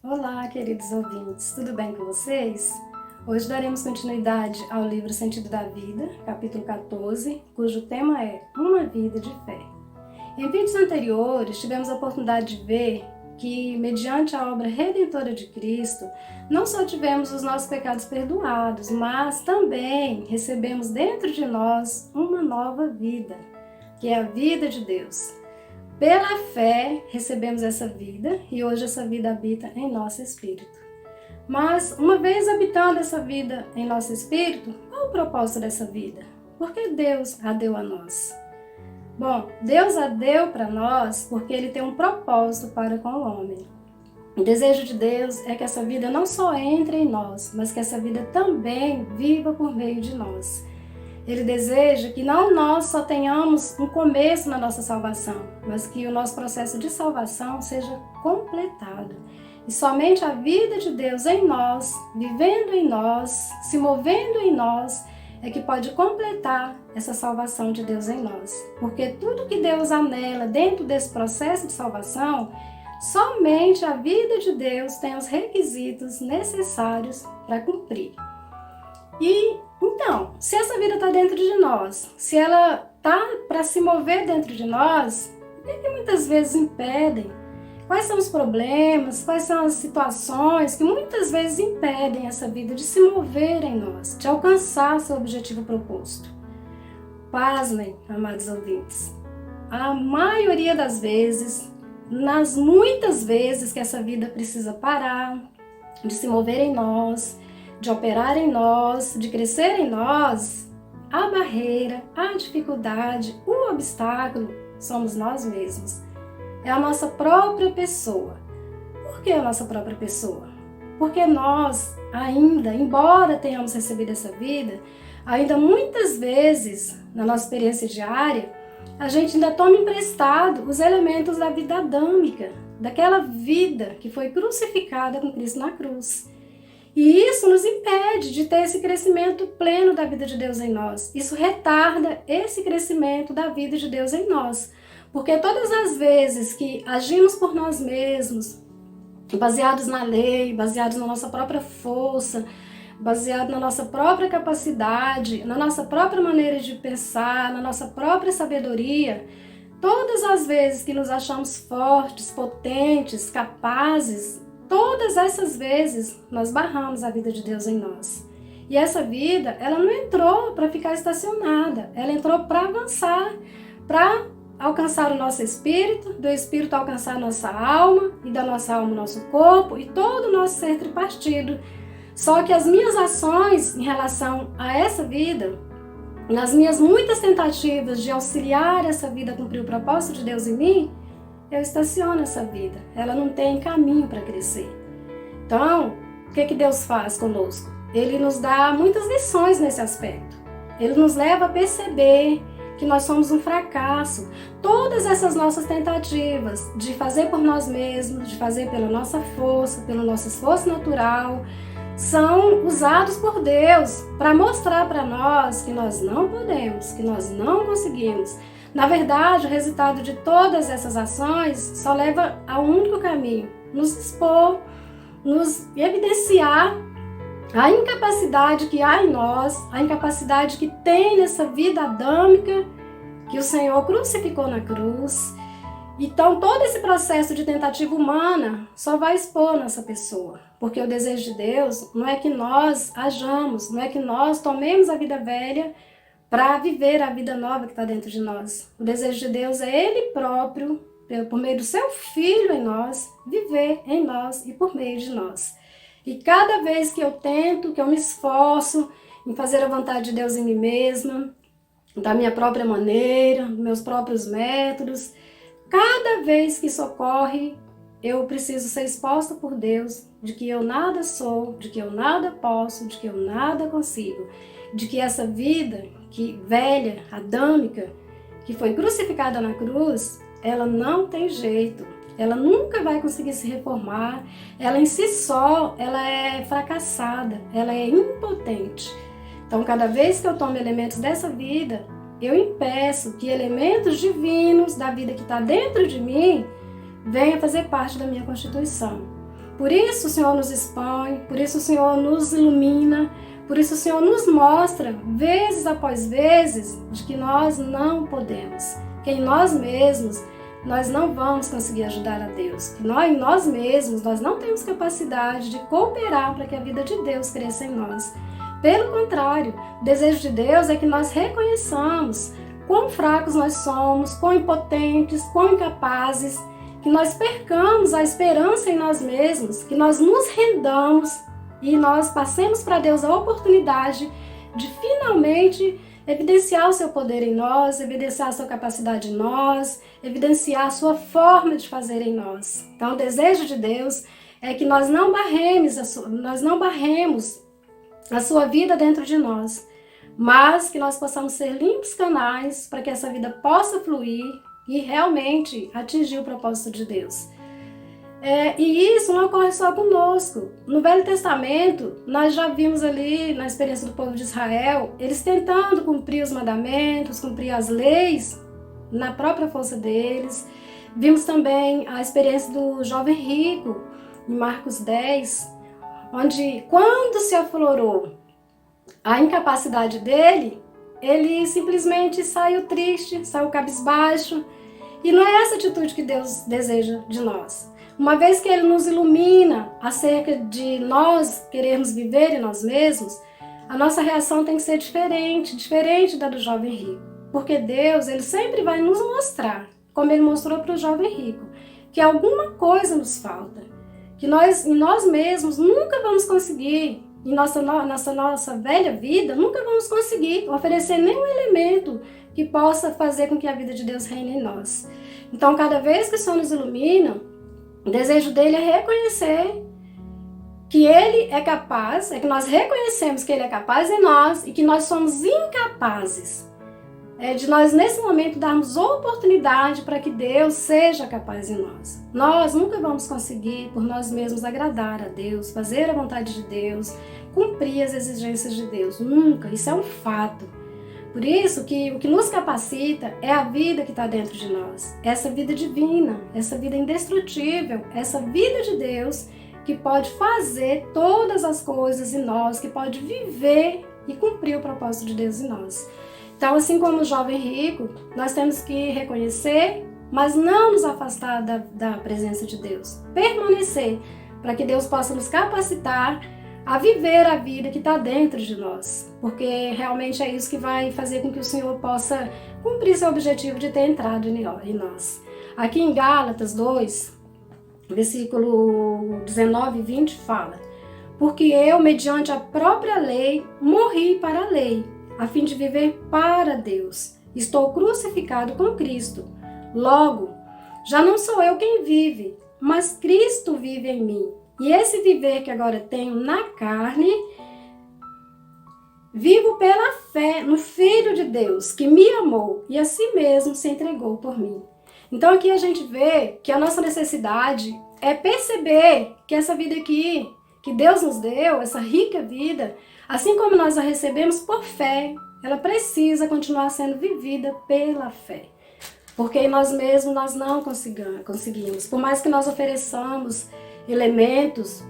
Olá, queridos ouvintes, tudo bem com vocês? Hoje daremos continuidade ao livro Sentido da Vida, capítulo 14, cujo tema é Uma Vida de Fé. Em vídeos anteriores, tivemos a oportunidade de ver que, mediante a obra redentora de Cristo, não só tivemos os nossos pecados perdoados, mas também recebemos dentro de nós uma nova vida, que é a vida de Deus. Pela fé, recebemos essa vida e hoje essa vida habita em nosso espírito. Mas, uma vez habitando essa vida em nosso espírito, qual o propósito dessa vida? Por que Deus a deu a nós? Bom, Deus a deu para nós porque Ele tem um propósito para com o homem. O desejo de Deus é que essa vida não só entre em nós, mas que essa vida também viva por meio de nós. Ele deseja que não nós só tenhamos um começo na nossa salvação, mas que o nosso processo de salvação seja completado. E somente a vida de Deus em nós, vivendo em nós, se movendo em nós, é que pode completar essa salvação de Deus em nós. Porque tudo que Deus anela dentro desse processo de salvação, somente a vida de Deus tem os requisitos necessários para cumprir. E então, se essa vida está dentro de nós, se ela está para se mover dentro de nós, o que muitas vezes impedem? Quais são os problemas, quais são as situações que muitas vezes impedem essa vida de se mover em nós, de alcançar seu objetivo proposto? Pasmem, amados ouvintes, a maioria das vezes, nas muitas vezes que essa vida precisa parar, de se mover em nós, de operar em nós, de crescer em nós, a barreira, a dificuldade, o obstáculo somos nós mesmos. É a nossa própria pessoa. Por que a nossa própria pessoa? Porque nós ainda, embora tenhamos recebido essa vida, ainda muitas vezes, na nossa experiência diária, a gente ainda toma emprestado os elementos da vida adâmica, daquela vida que foi crucificada com Cristo na cruz. E isso nos impede de ter esse crescimento pleno da vida de Deus em nós. Isso retarda esse crescimento da vida de Deus em nós. Porque todas as vezes que agimos por nós mesmos, baseados na lei, baseados na nossa própria força, baseados na nossa própria capacidade, na nossa própria maneira de pensar, na nossa própria sabedoria, todas as vezes que nos achamos fortes, potentes, capazes, todas essas vezes nós barramos a vida de Deus em nós. E essa vida, ela não entrou para ficar estacionada, ela entrou para avançar, para alcançar o nosso espírito, do espírito alcançar a nossa alma, e da nossa alma o nosso corpo, e todo o nosso ser tripartido. Só que as minhas ações em relação a essa vida, nas minhas muitas tentativas de auxiliar essa vida a cumprir o propósito de Deus em mim, eu estaciono essa vida, ela não tem caminho para crescer. Então, o que Deus faz conosco? Ele nos dá muitas lições nesse aspecto. Ele nos leva a perceber que nós somos um fracasso. Todas essas nossas tentativas de fazer por nós mesmos, de fazer pela nossa força, pelo nosso esforço natural, são usados por Deus para mostrar para nós que nós não podemos, que nós não conseguimos. Na verdade, o resultado de todas essas ações só leva a um único caminho: nos expor, nos evidenciar a incapacidade que há em nós, a incapacidade que tem nessa vida adâmica que o Senhor crucificou na cruz. Então, todo esse processo de tentativa humana só vai expor nossa pessoa, porque o desejo de Deus não é que nós hajamos, não é que nós tomemos a vida velha para viver a vida nova que está dentro de nós. O desejo de Deus é Ele próprio, por meio do seu Filho em nós, viver em nós e por meio de nós. E cada vez que eu tento, que eu me esforço em fazer a vontade de Deus em mim mesma, da minha própria maneira, dos meus próprios métodos, cada vez que isso ocorre, eu preciso ser exposta por Deus de que eu nada sou, de que eu nada posso, de que eu nada consigo, de que essa vida que velha, adâmica, que foi crucificada na cruz, ela não tem jeito, ela nunca vai conseguir se reformar, ela em si só, ela é fracassada, ela é impotente. Então, cada vez que eu tomo elementos dessa vida, eu impeço que elementos divinos da vida que está dentro de mim venham fazer parte da minha constituição. Por isso o Senhor nos expõe, por isso o Senhor nos ilumina, por isso o Senhor nos mostra, vezes após vezes, de que nós não podemos, que em nós mesmos nós não vamos conseguir ajudar a Deus, que em nós mesmos nós não temos capacidade de cooperar para que a vida de Deus cresça em nós. Pelo contrário, o desejo de Deus é que nós reconheçamos quão fracos nós somos, quão impotentes, quão incapazes, que nós percamos a esperança em nós mesmos, que nós nos rendamos e nós passemos para Deus a oportunidade de finalmente evidenciar o seu poder em nós, evidenciar a sua capacidade em nós, evidenciar a sua forma de fazer em nós. Então, o desejo de Deus é que nós não barremos a sua vida dentro de nós, mas que nós possamos ser limpos canais para que essa vida possa fluir e realmente atingir o propósito de Deus. E isso não ocorre só conosco. No Velho Testamento, nós já vimos ali, na experiência do povo de Israel, eles tentando cumprir os mandamentos, cumprir as leis, na própria força deles. Vimos também a experiência do jovem rico, em Marcos 10, onde, quando se aflorou a incapacidade dele, ele simplesmente saiu triste, saiu cabisbaixo. E não é essa atitude que Deus deseja de nós. Uma vez que Ele nos ilumina acerca de nós querermos viver em nós mesmos, a nossa reação tem que ser diferente da do jovem rico. Porque Deus, Ele sempre vai nos mostrar, como Ele mostrou para o jovem rico, que alguma coisa nos falta, que em nós mesmos nunca vamos conseguir, em nossa velha vida, nunca vamos conseguir oferecer nenhum elemento que possa fazer com que a vida de Deus reine em nós. Então, cada vez que o Senhor nos ilumina, o desejo dele é reconhecer que Ele é capaz, é que nós reconhecemos que Ele é capaz em nós e que nós somos incapazes. De nós, nesse momento, darmos oportunidade para que Deus seja capaz em nós. Nós nunca vamos conseguir, por nós mesmos, agradar a Deus, fazer a vontade de Deus, cumprir as exigências de Deus. Nunca, isso é um fato. Por isso que o que nos capacita é a vida que está dentro de nós, essa vida divina, essa vida indestrutível, essa vida de Deus que pode fazer todas as coisas em nós, que pode viver e cumprir o propósito de Deus em nós. Então, assim como o jovem rico, nós temos que reconhecer, mas não nos afastar da presença de Deus, permanecer, para que Deus possa nos capacitar a viver a vida que está dentro de nós, porque realmente é isso que vai fazer com que o Senhor possa cumprir seu objetivo de ter entrado em nós. Aqui em Gálatas 2, versículo 19 e 20 fala: porque eu, mediante a própria lei, morri para a lei, a fim de viver para Deus. Estou crucificado com Cristo. Logo, já não sou eu quem vive, mas Cristo vive em mim. E esse viver que agora tenho na carne, vivo pela fé no Filho de Deus, que me amou e a si mesmo se entregou por mim. Então aqui a gente vê que a nossa necessidade é perceber que essa vida aqui, que Deus nos deu, essa rica vida, assim como nós a recebemos por fé, ela precisa continuar sendo vivida pela fé. Porque em nós mesmos nós não conseguimos. Por mais que nós ofereçamos elementos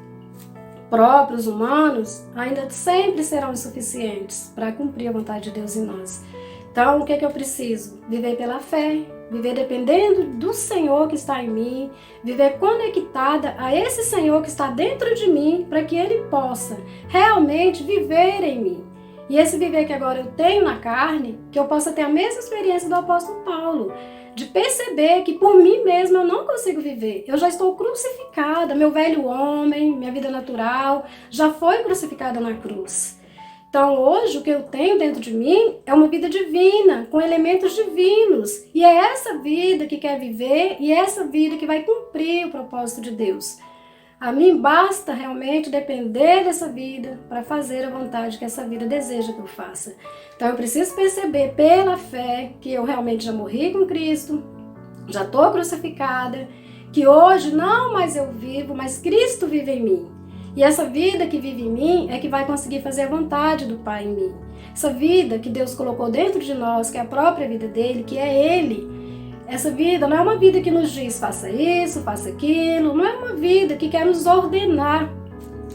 próprios, humanos, ainda sempre serão insuficientes para cumprir a vontade de Deus em nós. Então, o que eu preciso? Viver pela fé, viver dependendo do Senhor que está em mim, viver conectada a esse Senhor que está dentro de mim, para que Ele possa realmente viver em mim. E esse viver que agora eu tenho na carne, que eu possa ter a mesma experiência do apóstolo Paulo, de perceber que por mim mesma eu não consigo viver. Eu já estou crucificada, meu velho homem, minha vida natural, já foi crucificada na cruz. Então hoje o que eu tenho dentro de mim é uma vida divina, com elementos divinos. E é essa vida que quer viver e é essa vida que vai cumprir o propósito de Deus. A mim basta realmente depender dessa vida para fazer a vontade que essa vida deseja que eu faça. Então eu preciso perceber pela fé que eu realmente já morri com Cristo, já estou crucificada, que hoje não mais eu vivo, mas Cristo vive em mim. E essa vida que vive em mim é que vai conseguir fazer a vontade do Pai em mim. Essa vida que Deus colocou dentro de nós, que é a própria vida dele, que é Ele, Essa vida não é uma vida que nos diz faça isso, faça aquilo, não é uma vida que quer nos ordenar,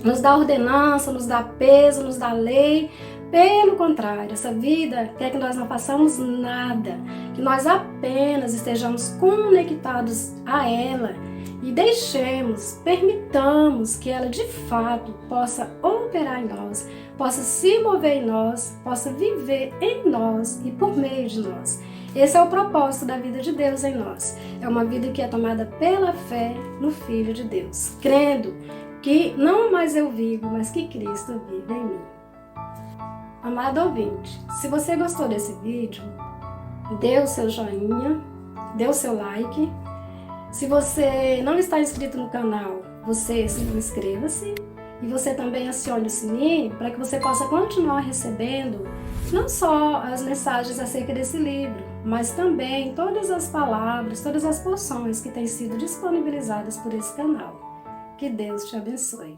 nos dá ordenança, nos dá peso, nos dá lei. Pelo contrário, essa vida quer que nós não façamos nada, que nós apenas estejamos conectados a ela e deixemos, permitamos que ela de fato possa operar em nós, possa se mover em nós, possa viver em nós e por meio de nós. Esse é o propósito da vida de Deus em nós. É uma vida que é tomada pela fé no Filho de Deus, crendo que não mais eu vivo, mas que Cristo vive em mim. Amado ouvinte, se você gostou desse vídeo, dê o seu joinha, dê o seu like. Se você não está inscrito no canal, você inscreva-se e você também acione o sininho para que você possa continuar recebendo não só as mensagens acerca desse livro, mas também todas as palavras, todas as porções que têm sido disponibilizadas por esse canal. Que Deus te abençoe.